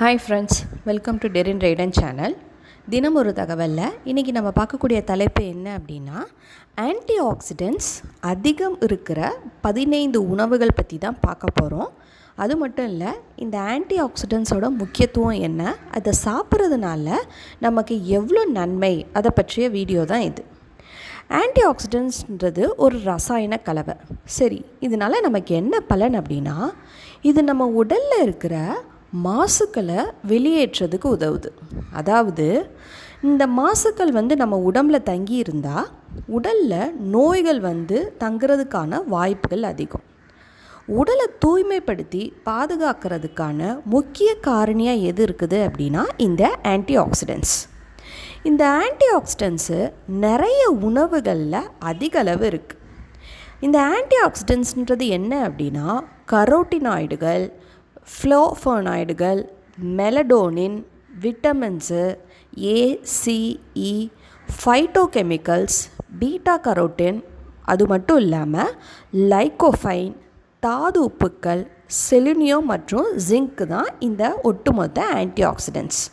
Hi friends, welcome to டெரின் ரைடன் channel. தினம் ஒரு தகவலில் இன்றைக்கி நம்ம பார்க்கக்கூடிய தலைப்பு என்ன அப்படின்னா, ஆன்டி ஆக்சிடென்ட்ஸ் அதிகம் இருக்கிற 15 உணவுகள் பற்றி தான் பார்க்க போகிறோம். அது மட்டும் இல்லை, இந்த ஆன்டி ஆக்சிடென்ட்ஸோட முக்கியத்துவம் என்ன, அதை சாப்பிட்றதுனால நமக்கு எவ்வளோ நன்மை, அதை பற்றிய வீடியோ தான் இது. ஆன்டி ஆக்சிடென்ட்ஸ்ன்றது ஒரு ரசாயன கலவை. சரி, இதனால் நமக்கு என்ன பலன் அப்படின்னா, இது நம்ம உடலில் இருக்கிற மாசுக்களை வெளியேற்றதுக்கு உதவுது. அதாவது இந்த மாசுக்கள் நம்ம உடம்புல தங்கி இருந்தால் உடலில் நோய்கள் தங்குறதுக்கான வாய்ப்புகள் அதிகம். உடலை தூய்மைப்படுத்தி பாதுகாக்கிறதுக்கான முக்கிய காரணியாக எது இருக்குது அப்படின்னா இந்த ஆன்டி ஆக்சிடென்ட்ஸ். இந்த ஆன்டி ஆக்சிடென்ட்ஸு நிறைய உணவுகளில் அதிக அளவு இருக்குது. இந்த ஆன்டி ஆக்சிடென்ட்ஸ்ன்றது என்ன அப்படின்னா, கரோட்டினாய்டுகள், ஃப்ளோஃபோனாய்டுகள், மெலடோனின், விட்டமின்ஸு ஏ, சி, இ, ஃபைட்டோகெமிக்கல்ஸ், பீட்டா கரோட்டின், அது மட்டும் இல்லாமல் லைக்கோஃபைன், தாது உப்புக்கள், செலினியம் மற்றும் ஜிங்க் தான் இந்த ஒட்டுமொத்த ஆன்டி ஆக்சிடென்ட்ஸ்.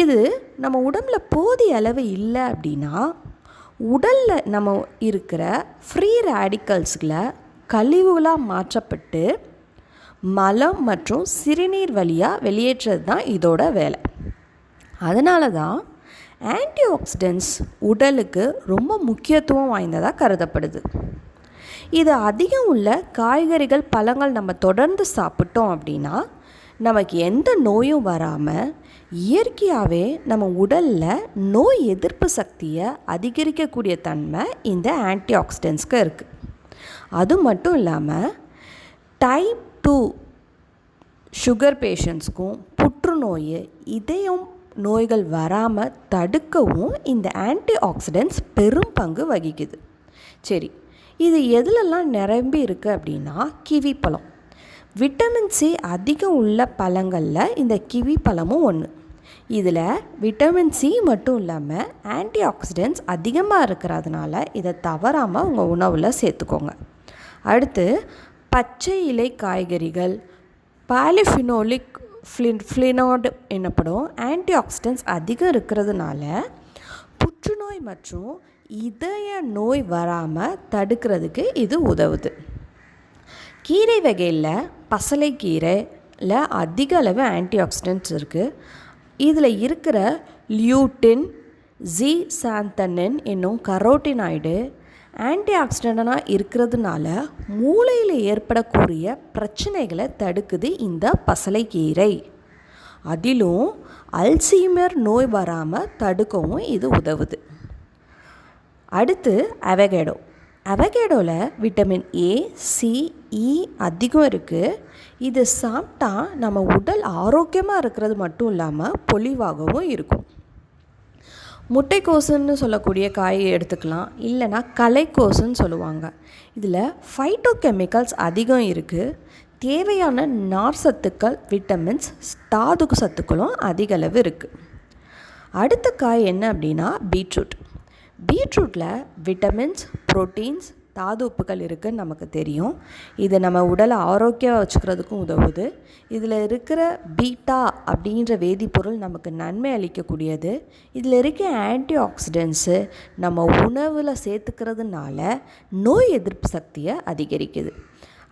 இது நம்ம உடம்புல போதிய அளவு இல்லை அப்படின்னா உடலில் நம்ம இருக்கிற ஃப்ரீ ரேடிக்கல்ஸ்களை கழிவுகளாக மாற்றப்பட்டு மலம் மற்றும் சிறுநீர் வழியாக வெளியேற்றது தான் இதோட வேலை. அதனால தான் ஆன்டி ஆக்சிடென்ட்ஸ் உடலுக்கு ரொம்ப முக்கியத்துவம் வாய்ந்ததாக கருதப்படுது. இது அதிகம் உள்ள காய்கறிகள், பழங்கள் நம்ம தொடர்ந்து சாப்பிட்டோம் அப்படின்னா நமக்கு எந்த நோயும் வராமல் இயற்கையாகவே நம்ம உடலில் நோய் எதிர்ப்பு சக்தியை அதிகரிக்கக்கூடிய தன்மை இந்த ஆன்டி ஆக்சிடென்ட்ஸ்க்கு இருக்குது. அது மட்டும் இல்லாமல் டைப் 2 சுகர் பேஷண்ட்ஸ்க்கும் புற்றுநோய், இதயம் நோய்கள் வராமல் தடுக்கவும் இந்த ஆன்டி ஆக்சிடென்ட்ஸ் பெரும் பங்கு வகிக்குது. சரி, இது எதுலெல்லாம் நிரம்பி இருக்குது அப்படின்னா, கிவி பழம். விட்டமின் சி அதிகம் உள்ள பழங்களில் இந்த கிவி பழமும் ஒன்று. இதில் விட்டமின் சி மட்டும் இல்லாமல் ஆன்டி ஆக்சிடென்ட்ஸ் அதிகமாக இருக்கிறதுனால இதை தவறாமல் உங்கள் உணவில் சேர்த்துக்கோங்க. அடுத்து பச்சை இலை காய்கறிகள், பாலிஃபினோலிக் ஃப்ளினாய்டு எனப்படும் ஆன்டி ஆக்சிடென்ட்ஸ் அதிகம் இருக்கிறதுனால புற்றுநோய் மற்றும் இதய நோய் வராமல் தடுக்கிறதுக்கு இது உதவுது. கீரை வகையில் பசலைக்கீரையில் அதிக அளவு ஆன்டி ஆக்சிடென்ட்ஸ் இருக்குது. இதில் இருக்கிற லியூட்டின், ஜீசாந்தனின் என்னும் கரோட்டினாய்டு ஆன்டி ஆக்சிடென்டாக இருக்கிறதுனால மூளையில் ஏற்படக்கூடிய பிரச்சனைகளை தடுக்குது இந்த பசலைக்கீரை. அதிலும் அல்சீமர் நோய் வராமல் தடுக்கவும் இது உதவுது. அடுத்து அவகேடோ. அவகேடோவில் விட்டமின் ஏ, சி, இ அதிகம் இருக்குது. இது சாப்பிட்டா நம்ம உடல் ஆரோக்கியமாக இருக்கிறது மட்டும் இல்லாமல் பொலிவாகவும் இருக்கும். முட்டைக்கோசுன்னு சொல்லக்கூடிய காயை எடுத்துக்கலாம், இல்லைனா கலைக்கோசுன்னு சொல்லுவாங்க. இதில் ஃபைட்டோகெமிக்கல்ஸ் அதிகம் இருக்குது. தேவையான நார் சத்துக்கள், விட்டமின்ஸ், தாது சத்துக்களும் அதிக அளவு இருக்குது. அடுத்த காய் என்ன அப்படின்னா பீட்ரூட். பீட்ரூட்டில் விட்டமின்ஸ், புரோட்டீன்ஸ், தாது உப்புகள் இருக்குதுன்னு நமக்கு தெரியும். இது நம்ம உடலை ஆரோக்கியம் வச்சுக்கிறதுக்கும் உதவுது. இதில் இருக்கிற பீட்டா அப்படின்ற வேதிப்பொருள் நமக்கு நன்மை அளிக்கக்கூடியது. இதில் இருக்க ஆன்டி ஆக்சிடென்ட்ஸு நம்ம உணவில் சேர்த்துக்கிறதுனால நோய் எதிர்ப்பு சக்தியை அதிகரிக்குது.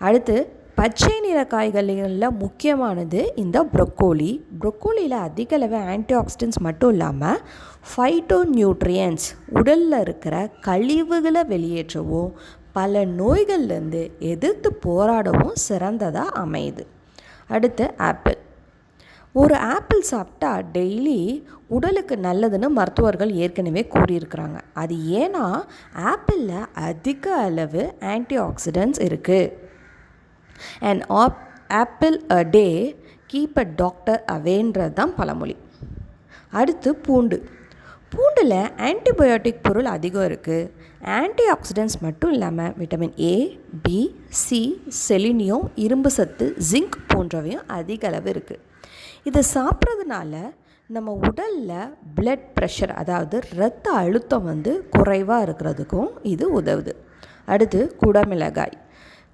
அடுத்து பச்சை நிற காய்கறிகளில் முக்கியமானது இந்த ப்ரொக்கோலி. ப்ரொக்கோலியில் அதிக அளவு ஆன்டி ஆக்சிடென்ட்ஸ் மட்டும் இல்லாமல் ஃபைட்டோ நியூட்ரியன்ஸ் உடலில் இருக்கிற கழிவுகளை வெளியேற்றவும் பல நோய்கள்லேருந்து எதிர்த்து போராடவும் சிறந்ததாக அமையுது. அடுத்து ஆப்பிள். ஒரு ஆப்பிள் சாப்பிட்டா டெய்லி உடலுக்கு நல்லதுன்னு மருத்துவர்கள் ஏற்கனவே கூறியிருக்கிறாங்க. அது ஏன்னா ஆப்பிளில் அதிக அளவு ஆன்டி ஆக்சிடென்ட்ஸ் இருக்குது. An apple a day keep a doctor awayன்றது தான் பழமொழி. அடுத்து பூண்டு. பூண்டில் ஆன்டிபயோட்டிக் பொருள் அதிகம் இருக்குது. ஆன்டி ஆக்சிடென்ட்ஸ் மட்டும் இல்லாமல் vitamin A, B, C, selenium, இரும்பு சத்து, ஜிங்க் போன்றவையும் அதிக அளவு இருக்குது. இதை சாப்பிட்றதுனால நம்ம உடலில் பிளட் ப்ரெஷர், அதாவது இரத்த அழுத்தம் குறைவாக இருக்கிறதுக்கும் இது உதவுது. அடுத்து குடமிளகாய்.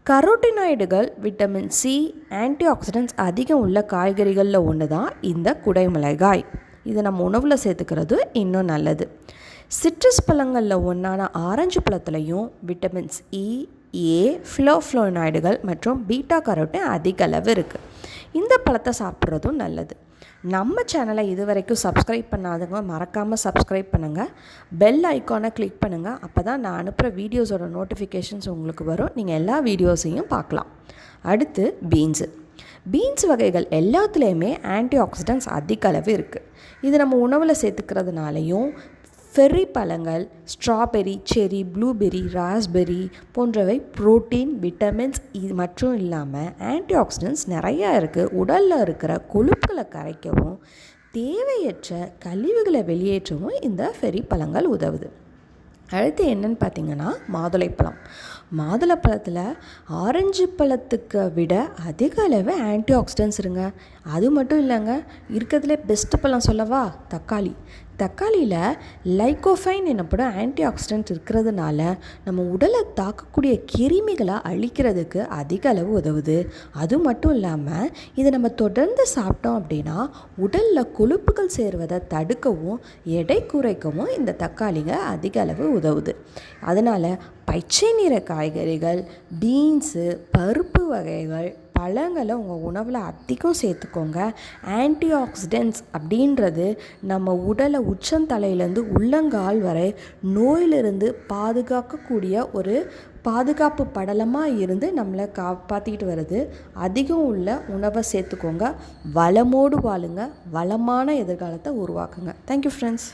கரோட்டினாய்டுகள், விட்டமின் சி, ஆன்டிஆக்சிடென்ட்ஸ் அதிகம் உள்ள காய்கறிகளில் ஒன்று தான் இந்த குடைமிளகாய். இதை நம்ம உணவில் சேர்த்துக்கிறது இன்னும் நல்லது. சிட்ரஸ் பழங்களில் ஒன்றான ஆரஞ்சு பழத்துலையும் விட்டமின்ஸ் இ, ஏ, ஃப்ளோஃப்ளோனாய்டுகள் மற்றும் பீட்டா கரோட்டின் அதிக அளவு இருக்குது. இந்த பழத்தை சாப்பிட்றதும் நல்லது. நம்ம சேனலை இது வரைக்கும் சப்ஸ்கிரைப் பண்ணாதவங்க மறக்காமல் சப்ஸ்கிரைப் பண்ணுங்கள். பெல் ஐக்கானை கிளிக் பண்ணுங்கள். அப்போ தான் நான் அனுப்புகிற வீடியோஸோட நோட்டிஃபிகேஷன்ஸ் உங்களுக்கு வரும். நீங்கள் எல்லா வீடியோஸையும் பார்க்கலாம். அடுத்து பீன்ஸ் வகைகள் எல்லாத்துலேயுமே ஆன்டிஆக்சிடென்ட்ஸ் அதிக அளவு இருக்குது. இது நம்ம உணவில் சேர்த்துக்கிறதுனாலையும் ஃபெர்ரி பழங்கள், ஸ்ட்ராபெரி, செரி, ப்ளூபெர்ரி, ராஸ்பெர்ரி போன்றவை புரோட்டீன், விட்டமின்ஸ் இது மட்டும் இல்லாமல் ஆன்டிஆக்சிடென்ட்ஸ் நிறையா இருக்குது. உடலில் இருக்கிற கொழுப்புகளை கரைக்கவும் தேவையற்ற கழிவுகளை வெளியேற்றவும் இந்த ஃபெர்ரி பழங்கள் உதவுது. அடுத்து என்னன்னு பார்த்தீங்கன்னா மாதுளைப்பழத்தில் ஆரஞ்சு பழத்துக்கு விட அதிக அளவு ஆன்டிஆக்சிடென்ட்ஸ் இருங்க. அது மட்டும் இல்லைங்க, இருக்கிறதுலே பெஸ்ட்டு பழம் சொல்லவா, தக்காளியில் லைகோஃபைன் எனப்படும் ஆன்டிஆக்சிடென்ட் இருக்கிறதுனால நம்ம உடலை தாக்கக்கூடிய கிருமிகளை அழிக்கிறதுக்கு அதிக அளவு உதவுது. அது மட்டும் இல்லாமல் இதை நம்ம தொடர்ந்து சாப்பிட்டோம் அப்படின்னா உடலில் கொழுப்புகள் சேருவதை தடுக்கவும் எடை குறைக்கவும் இந்த தக்காளிங்க அதிக அளவு உதவுது. அதனால் பச்சை நிற காய்கறிகள், பீன்ஸு, பருப்பு வகைகள், பழங்களை உங்கள் உணவில் அதிகம் சேர்த்துக்கோங்க. ஆன்டிஆக்சிடென்ட்ஸ் அப்படின்றது நம்ம உடலை உச்சந்தலையிலேருந்து உள்ளங்கால் வரை நோயிலிருந்து பாதுகாக்கக்கூடிய ஒரு பாதுகாப்பு படலமாக இருந்து நம்மளை காப்பாற்றிக்கிட்டு வருது. அதிகம் உள்ள உணவை சேர்த்துக்கோங்க. வளமோடு வாழுங்க. வளமான எதிர்காலத்தை உருவாக்குங்க. Thank you friends.